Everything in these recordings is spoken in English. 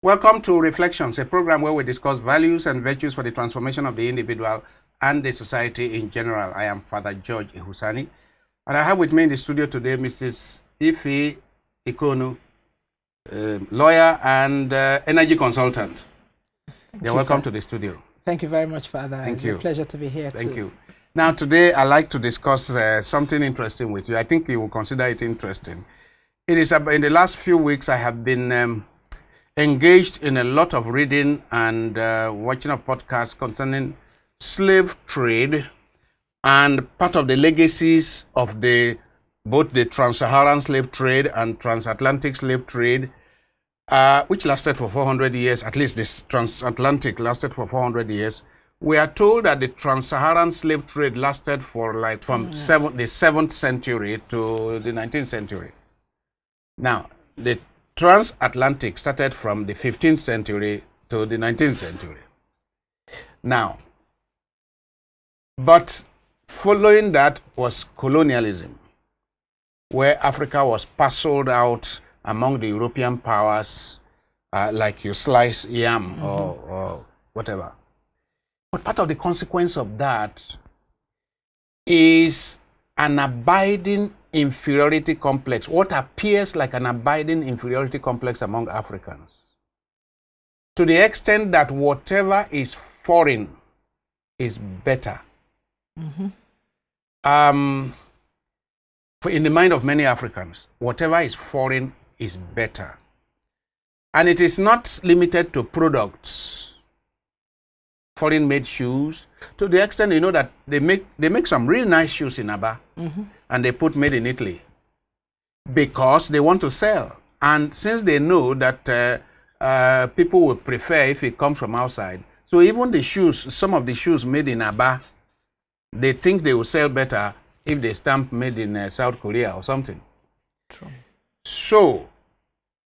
Welcome to Reflections, a program where we discuss values and virtues for the transformation of the individual and the society in general. I am Father George Ehusani, and I have with me in the studio today Mrs. Ifey Ikeonu, lawyer and energy consultant. You're welcome to the studio. Thank you very much, Father. Thank you. It's a pleasure to be here. Thank you. Now, today I'd like to discuss something interesting with you. I think you will consider it interesting. It is about, in the last few weeks, I have been engaged in a lot of reading and watching a podcast concerning slave trade and part of the legacies of both the trans-Saharan slave trade and transatlantic slave trade, which lasted for 400 years. At least this transatlantic lasted for 400 years. We are told that the trans-Saharan slave trade lasted for from the 7th century to the 19th century. Now, the transatlantic started from the 15th century to the 19th century. Now, but following that was colonialism, where Africa was parceled out among the European powers, like you slice yam or whatever. But part of the consequence of that is an abiding inferiority complex, what appears like an abiding inferiority complex among Africans, to the extent that whatever is foreign is better. In the mind of many Africans, whatever is foreign is better. And it is not limited to products, foreign-made shoes, to the extent, you know, that they make some real nice shoes in Aba, and they put made in Italy because they want to sell. And since they know that people will prefer if it comes from outside, so even the shoes, some of the shoes made in Aba, they think they will sell better if they stamp made in South Korea or something. True. So,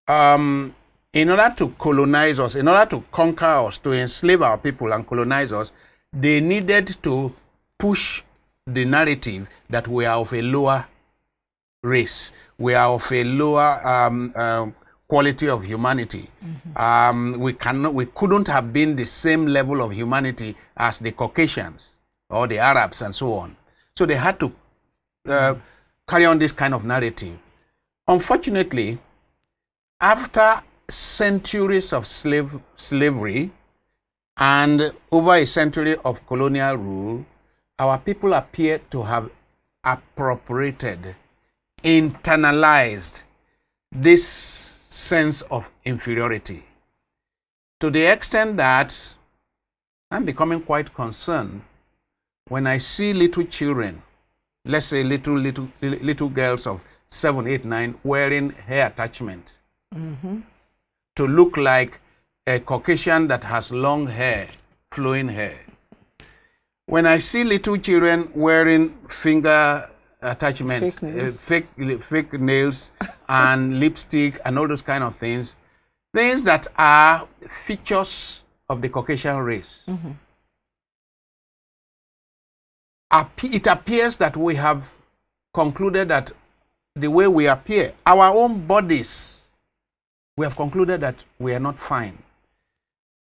in order to colonize us, in order to conquer us, to enslave our people and colonize us, they needed to push the narrative that we are of a lower race, we are of a lower quality of humanity. We couldn't have been the same level of humanity as the Caucasians or the Arabs and so on. So they had to carry on this kind of narrative. Unfortunately, after centuries of slavery and over a century of colonial rule, our people appear to have appropriated, internalized this sense of inferiority to the extent that I'm becoming quite concerned when I see little children, let's say little girls of 7, 8, 9, wearing hair attachment to look like a Caucasian that has long hair, flowing hair. When I see little children wearing finger attachment, fake nails and lipstick and all those kind of things that are features of the Caucasian race, it appears that we have concluded that the way we appear, our own bodies, we have concluded that we are not fine.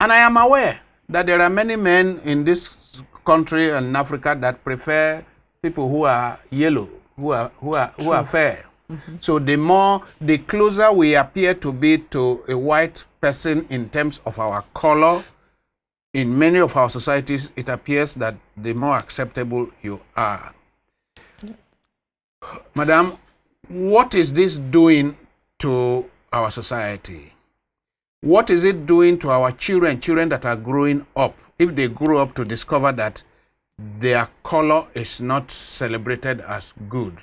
And I am aware that there are many men in this country and in Africa that prefer people who are yellow, who are fair. So the closer we appear to be to a white person in terms of our color, in many of our societies, it appears that the more acceptable you are. Madam, what is this doing to our society? What is it doing to our children that are growing up, if they grow up to discover that their color is not celebrated as good?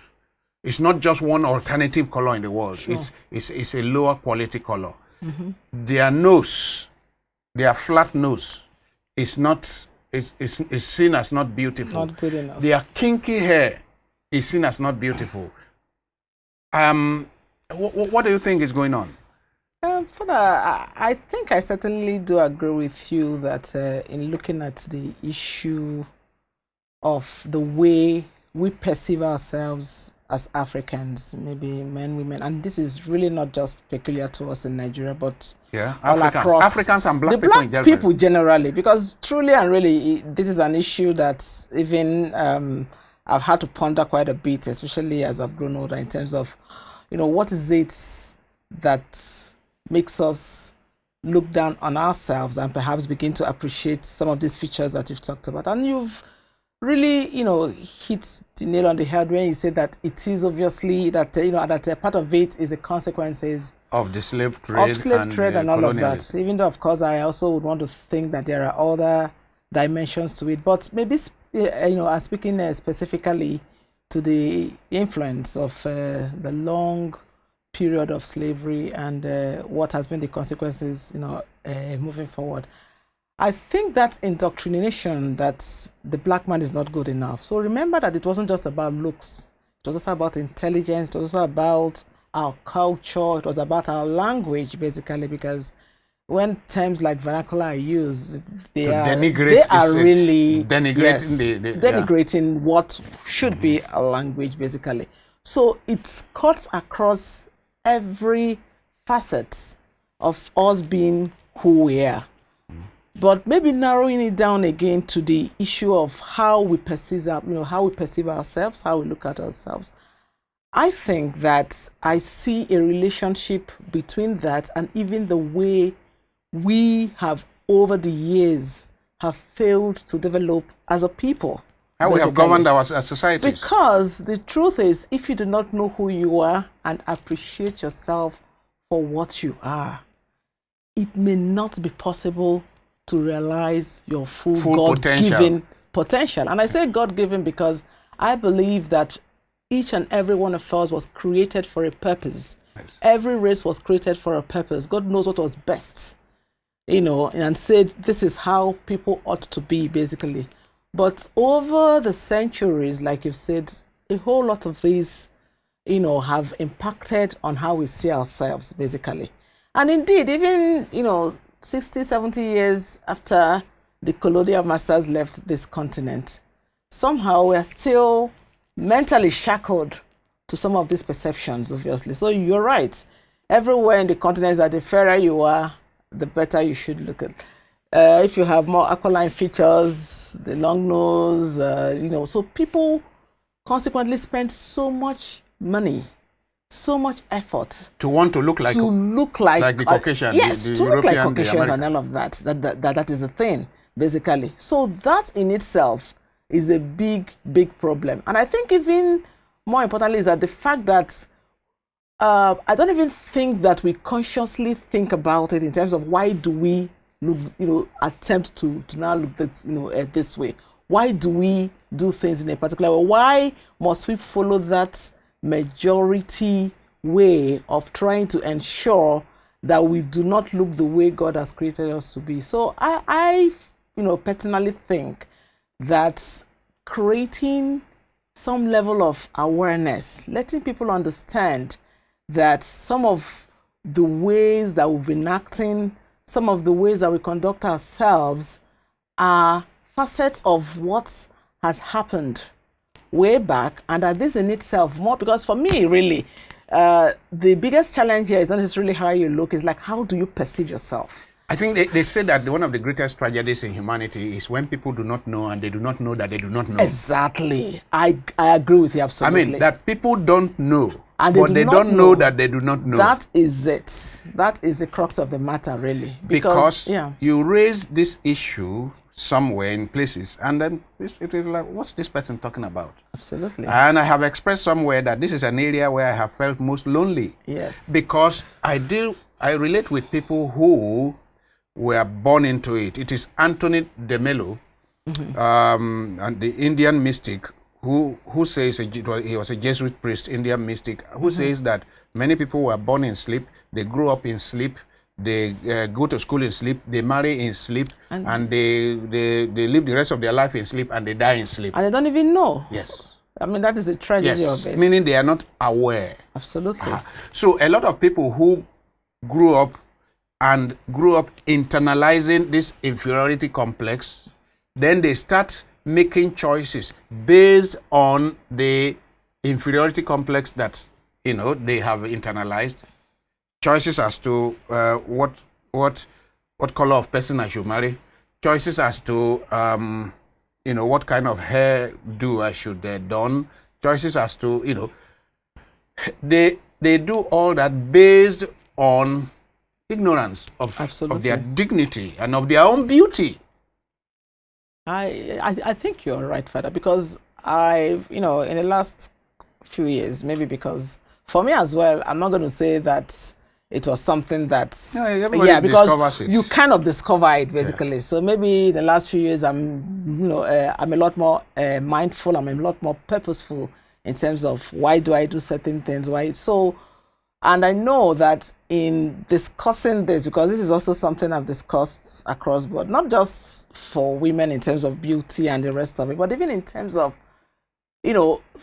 It's not just one alternative color in the world. Sure. It's a lower quality color. Their nose, their flat nose, is seen as not beautiful. Not good enough. Their kinky hair is seen as not beautiful. What do you think is going on? Father, I think I certainly do agree with you that in looking at the issue of the way we perceive ourselves as Africans, maybe men, women, and this is really not just peculiar to us in Nigeria, but all across Africans and black the people in black general. people generally, because truly and really, this is an issue that even I've had to ponder quite a bit, especially as I've grown older, in terms of, what is it that makes us look down on ourselves and perhaps begin to appreciate some of these features that you've talked about. And you've really, hit the nail on the head when you said that it is obviously that, that a part of it is the consequences of the slave trade, and all of that. Even though, of course, I also would want to think that there are other dimensions to it. But maybe, I'm speaking specifically to the influence of the long period of slavery and what has been the consequences, moving forward. I think that indoctrination that the black man is not good enough. So remember that it wasn't just about looks. It was also about intelligence. It was also about our culture. It was about our language, basically, because when terms like vernacular are used, they are really denigrating what should be a language, basically. So it cuts across every facet of us being who we are. But maybe narrowing it down again to the issue of how we perceive ourselves, how we look at ourselves. I think that I see a relationship between that and even the way we have over the years have failed to develop as a people. How we have governed our societies. Because the truth is, if you do not know who you are and appreciate yourself for what you are, it may not be possible to realize your full God-given potential. And I say God-given because I believe that each and every one of us was created for a purpose. Nice. Every race was created for a purpose. God knows what was best, and said this is how people ought to be, basically. But over the centuries, like you said, a whole lot of these, have impacted on how we see ourselves, basically. And indeed, even, 60, 70 years after the colonial masters left this continent, somehow we are still mentally shackled to some of these perceptions, obviously. So you're right. Everywhere in the continent, that the fairer you are, the better you should look at. If you have more aquiline features, the long nose, so people consequently spend so much money, so much effort to want to look like the Caucasian, yes, the to European, look like Caucasians the and all of that. That is the thing, basically. So that in itself is a big problem. And I think even more importantly is that the fact that I don't even think that we consciously think about it in terms of why do we look, attempt to now look this way. Why do we do things in a particular way? Why must we follow that majority way of trying to ensure that we do not look the way God has created us to be? So I personally think that creating some level of awareness, letting people understand that some of the ways that we've been acting, some of the ways that we conduct ourselves are facets of what has happened way back, and that this in itself more, because for me, really, the biggest challenge here is not necessarily how you look, it's like, how do you perceive yourself? I think they say that one of the greatest tragedies in humanity is when people do not know and they do not know that they do not know. Exactly. I agree with you absolutely. I mean, that people don't know, and but they don't know that they do not know. That is it. That is the crux of the matter, really. Because you raise this issue somewhere in places, and then it is like, what's this person talking about? Absolutely. And I have expressed somewhere that this is an area where I have felt most lonely. Yes. Because I relate with people who were born into it. It is Anthony de Mello, and the Indian mystic, who says he was a Jesuit priest, Indian mystic, who says that many people were born in sleep, they grew up in sleep, they go to school in sleep, they marry in sleep, and they live the rest of their life in sleep, and they die in sleep. And they don't even know. Yes. I mean, that is a tragedy of it. Meaning they are not aware. Absolutely. So a lot of people who grew up internalizing this inferiority complex, then they start making choices based on the inferiority complex that, they have internalized, choices as to what color of person I should marry, choices as to what kind of hair do I should don, choices as to they do all that based on ignorance of their dignity and of their own beauty. I think you're right, Father, because I've, in the last few years, maybe because for me as well, I'm not going to say that it was something that, because you kind of discover it basically. Yeah. So maybe the last few years, I'm a lot more mindful. I'm a lot more purposeful in terms of why do I do certain things, why. So, and I know that in discussing this, because this is also something I've discussed across board, not just for women in terms of beauty and the rest of it, but even in terms of,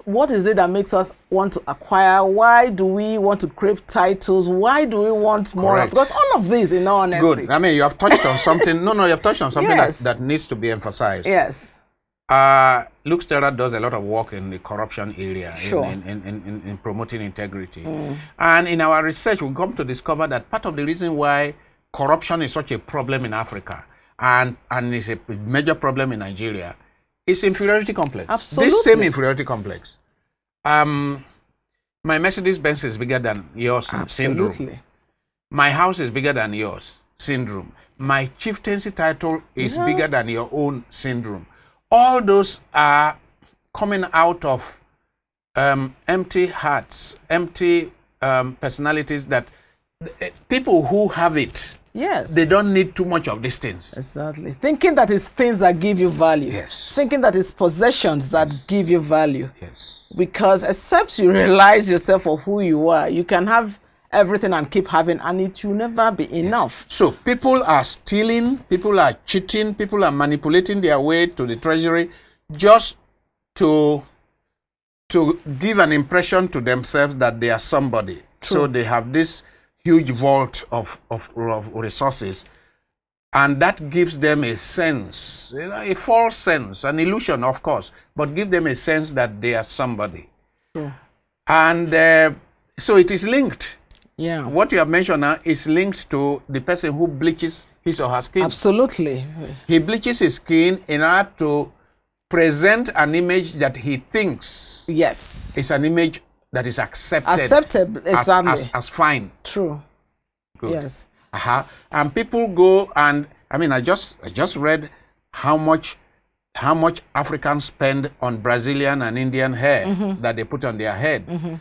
what is it that makes us want to acquire? Why do we want to crave titles? Why do we want more? Correct. Because all of this, in all honesty. Good. I mean, you have touched on something. No, you have touched on something Yes. that needs to be emphasized. Yes. Terra does a lot of work in the corruption area, sure. in promoting integrity. And in our research, we come to discover that part of the reason why corruption is such a problem in Africa and is a major problem in Nigeria is inferiority complex. Absolutely. This same inferiority complex. My Mercedes-Benz is bigger than yours syndrome. My house is bigger than yours syndrome. My chieftaincy title is bigger than your own syndrome. All those are coming out of empty hearts, empty personalities that people who have it, yes, they don't need too much of these things. Exactly. Thinking that it's things that give you value. Yes. Thinking that it's possessions that give you value. Yes. Because except you realize yourself for who you are, you can have everything and keep having, and it will never be enough. Yes. So people are stealing, people are cheating, people are manipulating their way to the treasury just to give an impression to themselves that they are somebody. True. So they have this huge vault of resources, and that gives them a sense, a false sense, an illusion, of course, but give them a sense that they are somebody. True. And so it is linked. Yeah. What you have mentioned now is linked to the person who bleaches his or her skin. Absolutely. He bleaches his skin in order to present an image that he thinks is an image that is accepted exactly. as fine. True. Good. Yes. And people go and I just read how much Africans spend on Brazilian and Indian hair that they put on their head.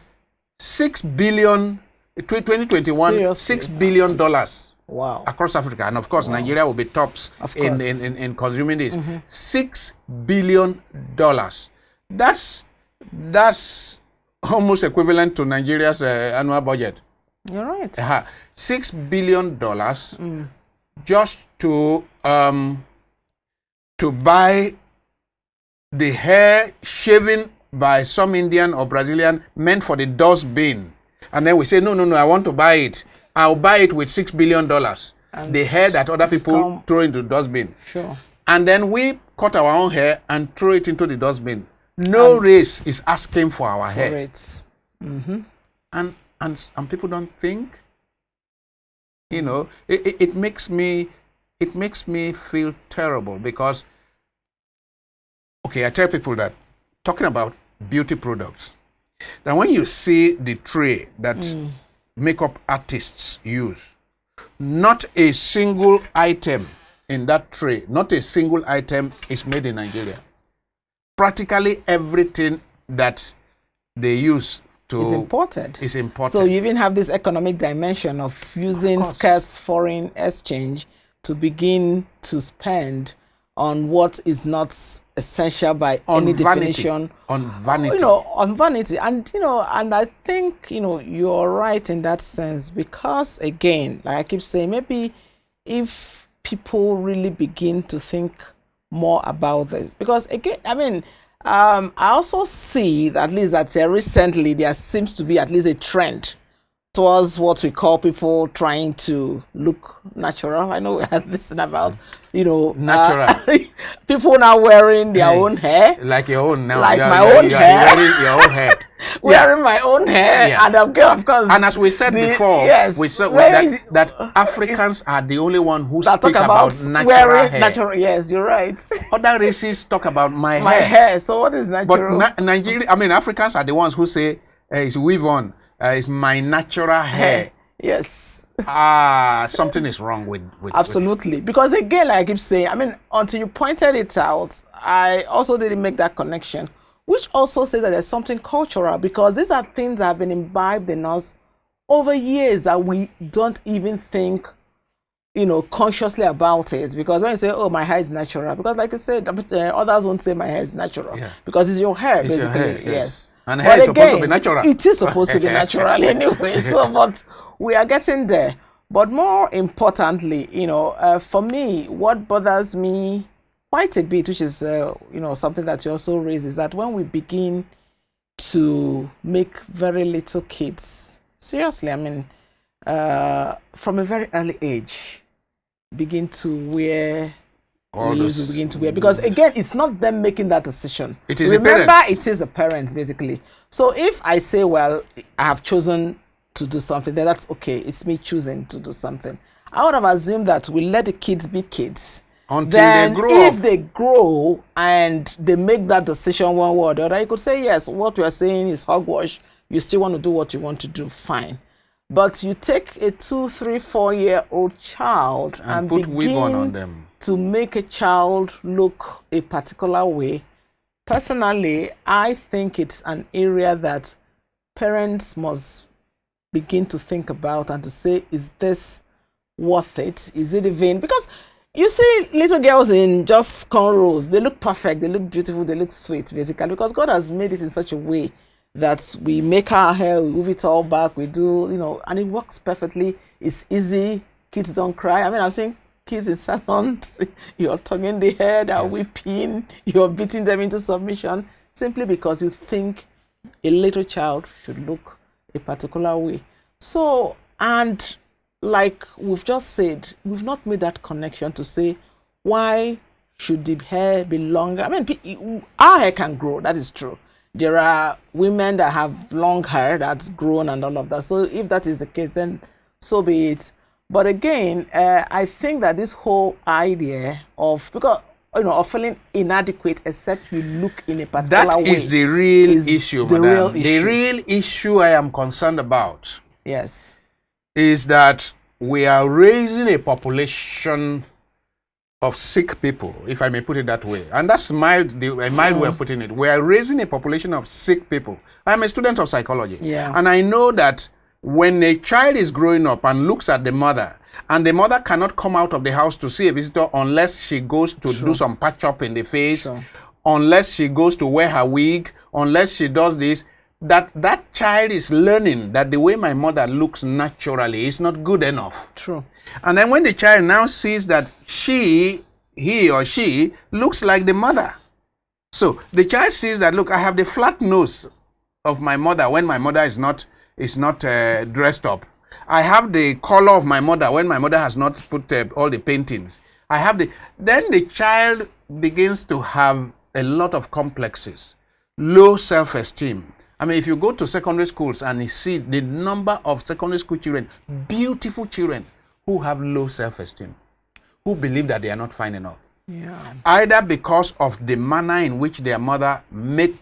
6 billion 2021. Seriously? $6 billion. Wow. Across Africa, and of course Nigeria will be tops in consuming this. $6 billion. That's almost equivalent to Nigeria's annual budget. You're right. $6 billion just to buy the hair shaven by some Indian or Brazilian meant for the dustbin. And then we say, no, I want to buy it. I'll buy it with $6 billion. And the hair that other people throw into the dustbin. Sure. And then we cut our own hair and throw it into the dustbin. No race is asking for our hair. And people don't think. It makes me feel terrible because, I tell people that talking about beauty products, now when you see the tray that makeup artists use, not a single item in that tray, not a single item is made in Nigeria. Practically everything that they use is imported. So you even have this economic dimension of using scarce foreign exchange to begin to spend on what is not essential by any definition. On vanity. On vanity. And, and I think, you're right in that sense because, again, like I keep saying, maybe if people really begin to think more about this, because, again, I also see that at least that recently there seems to be at least a trend towards what we call people trying to look natural. I know we had this thing about, natural. People now wearing their own hair. Like your own now. Like my own hair. Wearing your own hair. Wearing my own hair. And of course. And as we said before, yes, we said that Africans are the only one who speak about natural hair. Natural, yes, you're right. Other races talk about my hair. My hair. So what is natural? But Africans are the ones who say it's weave on. It's my natural hair. Yes. Something is wrong with absolutely. Because again, like I keep saying, until you pointed it out, I also didn't make that connection, which also says that there's something cultural, because these are things that have been imbibed in us over years that we don't even think, consciously about it. Because when you say, oh, my hair is natural, because like you said, others won't say my hair is natural, because it's your hair, basically. Your hair, yes. And hair is supposed to be natural. It is supposed to be natural anyway. So, but we are getting there. But more importantly, for me, what bothers me quite a bit, which is, something that you also raise, is that when we begin to make very little kids, seriously, from a very early age, begin to wear begin to wear, because again, it's not them making that decision. It is Remember, the parents. It is the parents, basically. So if I say, well, I have chosen to do something, then that's okay. It's me choosing to do something. I would have assumed that we let the kids be kids. Until then they grow if they grow and they make that decision one way or the other, you could say, yes, what we are saying is hogwash. You still want to do what you want to do, fine. But you take a 2, 3, 4-year-old child and put wig on begin them to make a child look a particular way. Personally, I think it's an area that parents must begin to think about and to say, is this worth it? Is it even? Because you see little girls in just cornrows, they look perfect, they look beautiful, they look sweet, basically, because God has made it in such a way that we make our hair, we move it all back, we do, and it works perfectly. It's easy. Kids don't cry. I've seen kids in salons, you're tugging the hair, they're weeping, you're beating them into submission, simply because you think a little child should look a particular way. So, and like we've just said, we've not made that connection to say, why should the hair be longer? Our hair can grow, that is true. There are women that have long hair that's grown and all of that. So if that is the case, then so be it. But again, I think that this whole idea of, because of feeling inadequate except you look in a particular way. That is the real issue, madam. The real issue I am concerned about. Yes. Is that we are raising a population of sick people, if I may put it that way. And that's a mild way of putting it. We are raising a population of sick people. I'm a student of psychology. Yeah. And I know that when a child is growing up and looks at the mother, and the mother cannot come out of the house to see a visitor unless she goes to do some patch up in the face, unless she goes to wear her wig, unless she does this, that child is learning that the way my mother looks naturally is not good enough. True. And then when the child now sees that he or she looks like the mother. So the child sees that, look, I have the flat nose of my mother when my mother is not dressed up. I have the color of my mother when my mother has not put all the paintings. Then the child begins to have a lot of complexes, low self-esteem. If you go to secondary schools and you see the number of secondary school children, beautiful children who have low self-esteem, who believe that they are not fine enough. Yeah. Either because of the manner in which their mother make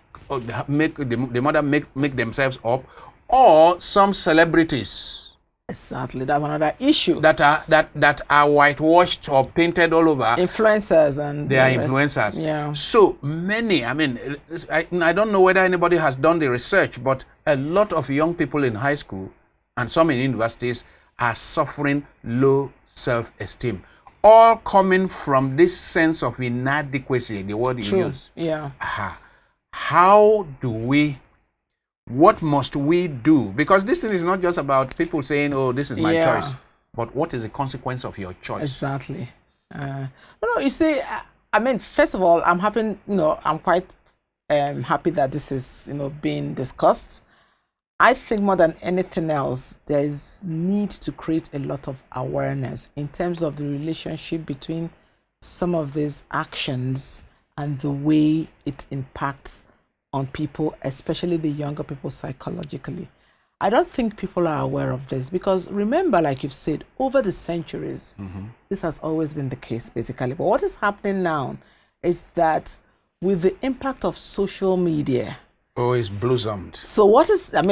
themselves up, or some celebrities. Exactly, that's another issue. That are whitewashed or painted all over. Influencers and they are influencers. Yeah. So many. I don't know whether anybody has done the research, but a lot of young people in high school and some in universities are suffering low self-esteem, all coming from this sense of inadequacy. The word you used. Yeah. What must we do? Because this thing is not just about people saying, oh, this is my choice. But what is the consequence of your choice? Exactly. You see, first of all, I'm happy, I'm quite happy that this is, being discussed. I think more than anything else, there is need to create a lot of awareness in terms of the relationship between some of these actions and the way it impacts on people, especially the younger people psychologically. I don't think people are aware of this because remember, like you've said, over the centuries, this has always been the case basically. But what is happening now is that with the impact of social media, it's blossomed. So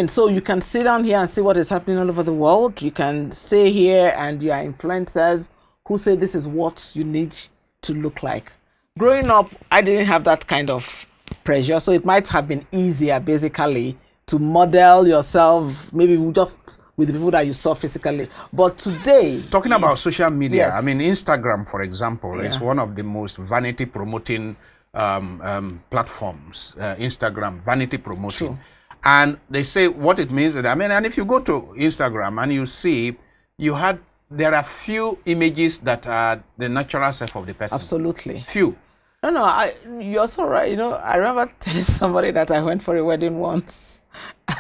so you can sit down here and see what is happening all over the world. You can stay here and you are influencers who say this is what you need to look like. Growing up, I didn't have that kind of pressure, so it might have been easier basically to model yourself maybe just with the people that you saw physically. But today, talking about social media, yes. I mean, Instagram, for example, is one of the most vanity promoting platforms. Instagram, vanity promoting. True. And they say what it means. And if you go to Instagram and you see, there are few images that are the natural self of the person. Absolutely. Few. No, you're so right. I remember telling somebody that I went for a wedding once,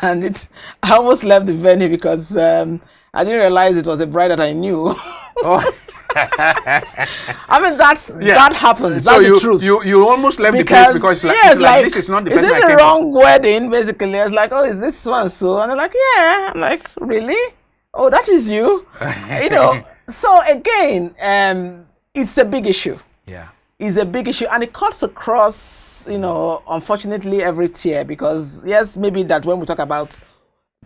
and I almost left the venue because I didn't realize it was a bride that I knew. Oh. I mean, that happens. So that's the truth. You almost left the place because it's like this is not the person. Is this the wrong wedding? Basically, I was like, oh, is this one so? And they're like, yeah. I'm like, really? Oh, that is you. So again, it's a big issue. Yeah. Is a big issue, and it cuts across, unfortunately, every tier, because yes, maybe that when we talk about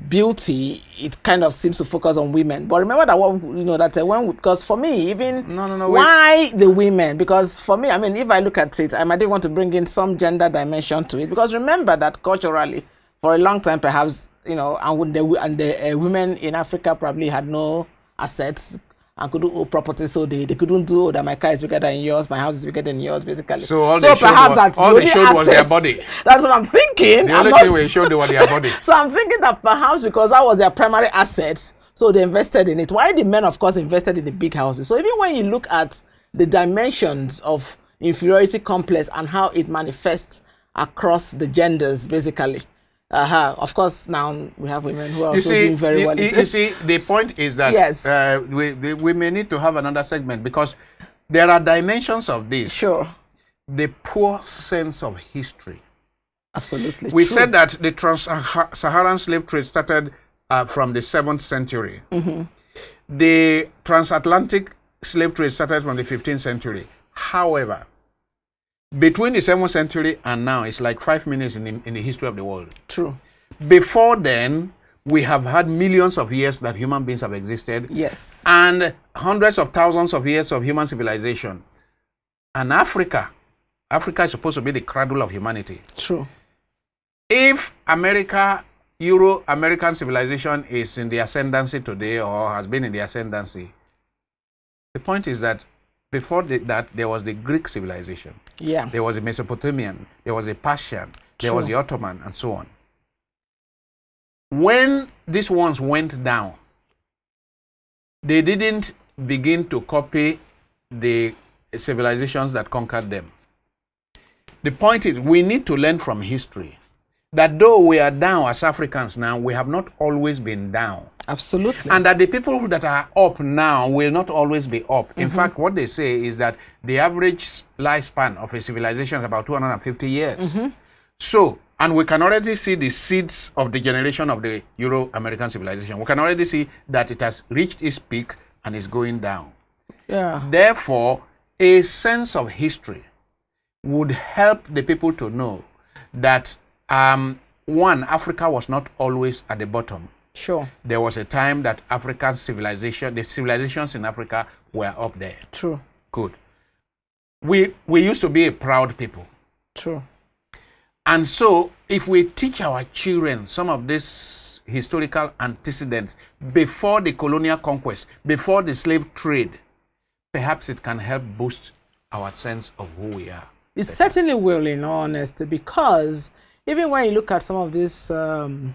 beauty, it kind of seems to focus on women. But remember that because for me, even why the women? Because for me, I mean, if I look at it, I might want to bring in some gender dimension to it, because remember that culturally, for a long time, perhaps, the women in Africa probably had no assets and could do property, so they couldn't do that. My car is bigger than yours, my house is bigger than yours, basically. So all they showed was their body. That's what I'm thinking. The only thing we showed was their body. So I'm thinking that perhaps because that was their primary asset, so they invested in it. Why the men, of course, invested in the big houses. So even when you look at the dimensions of inferiority complex and how it manifests across the genders, basically. Of course, now we have women who are also doing very well. You see, the point is that yes. we may need to have another segment, because there are dimensions of this. Sure. The poor sense of history. Absolutely. We said that the trans-Saharan slave trade started from the 7th century. The transatlantic slave trade started from the 15th century. However, between the 7th century and now, it's like 5 minutes in the history of the world. True. Before then, we have had millions of years that human beings have existed. Yes. And hundreds of thousands of years of human civilization. And Africa is supposed to be the cradle of humanity. True. If Euro-American civilization is in the ascendancy today, or has been in the ascendancy, the point is that before that, there was the Greek civilization. Yeah. There was a Mesopotamian, there was a Persian, there was the Ottoman, and so on. When these ones went down, they didn't begin to copy the civilizations that conquered them. The point is, we need to learn from history that though we are down as Africans now, we have not always been down. Absolutely. And that the people that are up now will not always be up. In fact, what they say is that the average lifespan of a civilization is about 250 years. So, and we can already see the seeds of the generation of the Euro-American civilization. We can already see that it has reached its peak and is going down. Yeah. Therefore, a sense of history would help the people to know that Africa was not always at the bottom. Sure. There was a time that African civilization, the civilizations in Africa were up there. True. Good. We used to be a proud people. True. And so if we teach our children some of these historical antecedents before the colonial conquest, before the slave trade, perhaps it can help boost our sense of who we are. It certainly will, in all honesty, because even when you look at some of these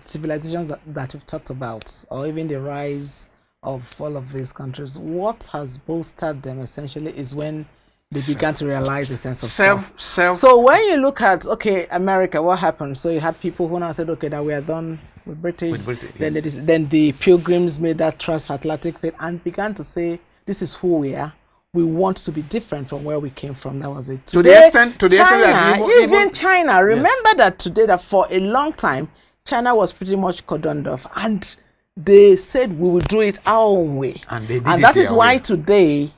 civilizations that we've talked about, or even the rise of all of these countries, what has bolstered them essentially is when they began to realize a sense of self. So when you look at, okay, America, what happened? So you had people who now said, okay, that we are done with British. Yes. Then the Pilgrims made that transatlantic thing and began to say, this is who we are. We want to be different from where we came from. That was it. Today, to the extent that even China, remember that today, that for a long time, China was pretty much cordoned off. And they said, we will do it our own way. And they did and that is why today,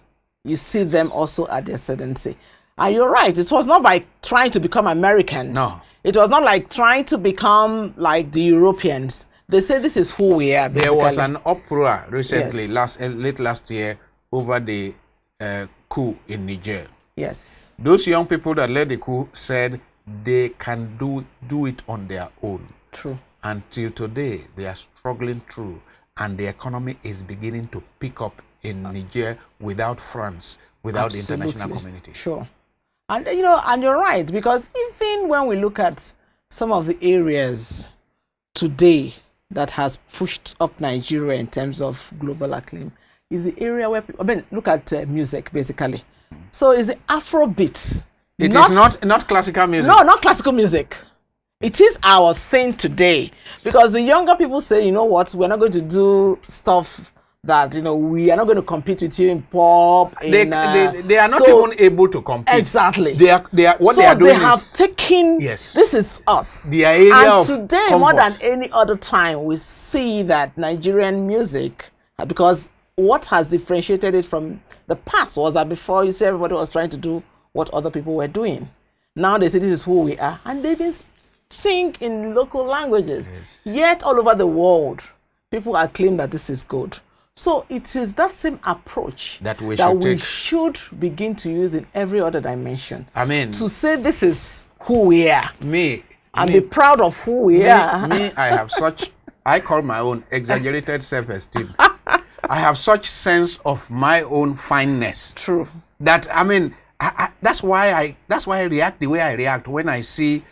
you see them also at the ascendancy. And you're right, it was not by trying to become Americans. No. It was not like trying to become like the Europeans. They say this is who we are, basically. There was an uproar recently, late last year, over the coup in Niger. Yes. Those young people that led the coup said they can do it on their own. True. Until today, they are struggling through, and the economy is beginning to pick up in Niger without France, without the international community. Sure. And and you're right, because even when we look at some of the areas today that has pushed up Nigeria in terms of global acclaim, is the area where people, look at music, basically. So is it Afrobeat? It is not classical music. No, not classical music. It is our thing today, because the younger people say, you know what, we're not going to do stuff that, we are not going to compete with you in pop. They are not even able to compete. Exactly. They are what they are doing. So they have taken, yes, this is us. The area and of today, comfort. more than any other time, we see that Nigerian music, because what has differentiated it from the past was that before, you see, everybody was trying to do what other people were doing. Now they say this is who we are, and they even sing in local languages. Yes. Yet all over the world, people are claiming that this is good. So it is that same approach that we should begin to use in every other dimension. I mean, to say this is who we are. Be proud of who we are. I have such, I call my own exaggerated self-esteem. I have such sense of my own fineness. True. That that's why I react the way I react when I see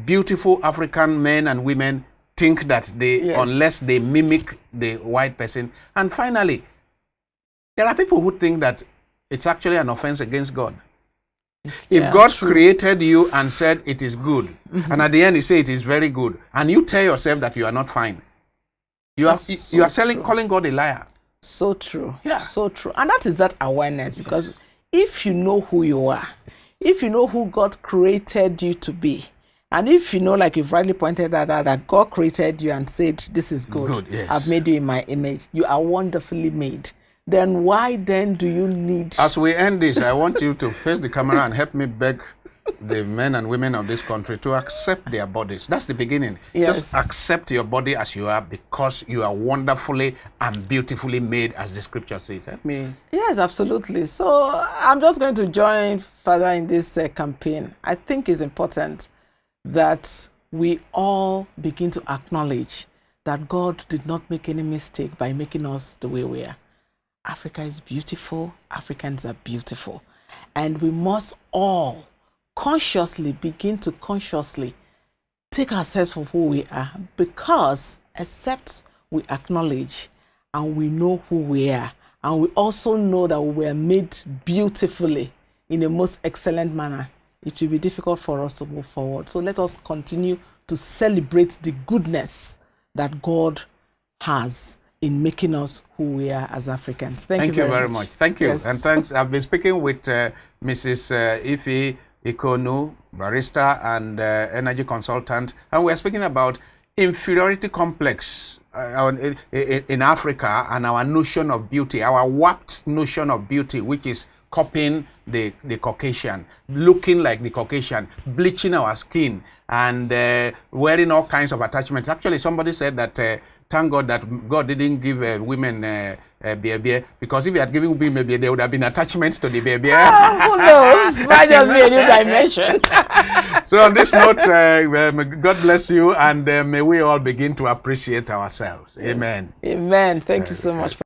beautiful African men and women think that unless they mimic the white person. And finally, there are people who think that it's actually an offense against God. If God created you and said it is good, and at the end he say it is very good, and you tell yourself that you are not fine, you are calling God a liar. So true. Yeah. So true. And that is that awareness, because if you know who you are, if you know who God created you to be, and if you know, like you've rightly pointed out, that God created you and said, this is good, yes. I've made you in my image, you are wonderfully made, then why then do you need... As we end this, I want you to face the camera and help me beg the men and women of this country to accept their bodies. That's the beginning. Yes. Just accept your body as you are, because you are wonderfully and beautifully made, as the scripture says. Help me. Yes, absolutely. So I'm just going to join further in this campaign. I think it's important that we all begin to acknowledge that God did not make any mistake by making us the way we are. Africa is beautiful. Africans are beautiful. And we must all begin to consciously take ourselves for who we are, because except we acknowledge and we know who we are, and we also know that we were made beautifully in the most excellent manner, it will be difficult for us to move forward. So let us continue to celebrate the goodness that God has in making us who we are as Africans. Thank you very much. Thank you. Yes. And thanks. I've been speaking with Mrs. Ifey, Ikeonu, barrister and energy consultant, and we're speaking about inferiority complex in Africa and our notion of beauty, our warped notion of beauty, which is copying the Caucasian, looking like the Caucasian, bleaching our skin, and wearing all kinds of attachments. Actually, somebody said that thank God that God didn't give women beer, because if he had given women beer, there would have been attachments to the beer. Who knows? Might just be a new dimension. So on this note, God bless you, and may we all begin to appreciate ourselves. Yes. Amen. Amen. Thank you so much.